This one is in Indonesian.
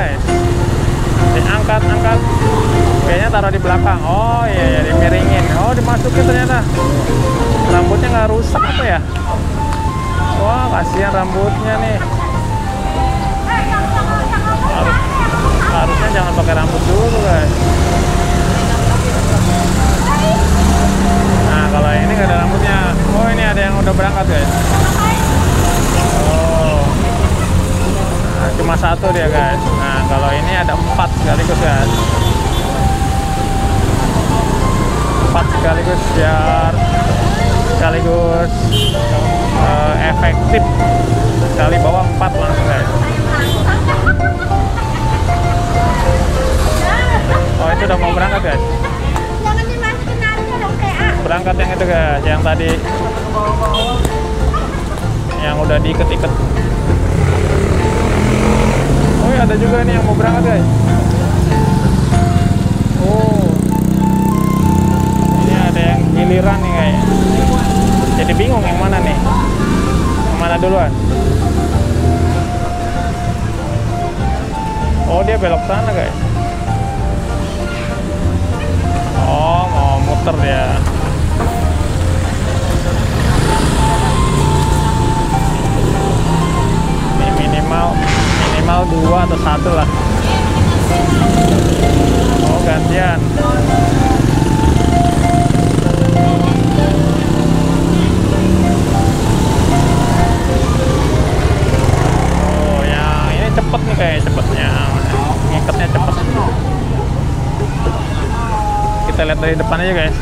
guys. Diangkat, angkat. Kayaknya taruh di belakang. Oh iya, dimiringin. Oh, dimasukin ternyata. Rambutnya nggak rusak apa ya? Wah, kasihan rambutnya nih. Harusnya jangan pakai rambut dulu, guys. Nah, kalau ini nggak ada rambutnya. Oh, ini ada yang udah berangkat, guys. Oh, nah, cuma satu dia, guys. Nah, kalau ini ada 4 sekaligus, guys. 4 sekaligus biar sekaligus efektif. Sekali bawa 4 langsung, guys. Oh, itu udah mau berangkat, guys. Berangkat yang itu, guys, yang tadi yang udah diiket-iket. Oh ya, ada juga nih yang mau berangkat, guys. Oh, ini ada yang giliran nih kayaknya. Jadi bingung yang mana nih, yang mana duluan. Oh, dia belok sana, guys. Oh, mau muter dia. Minimal 2 atau 1 lah. Oh, gantian. Oh, yang ini cepet nih, kayak cepetnya. Ngikatnya cepet. Kita lihat dari depan aja, guys.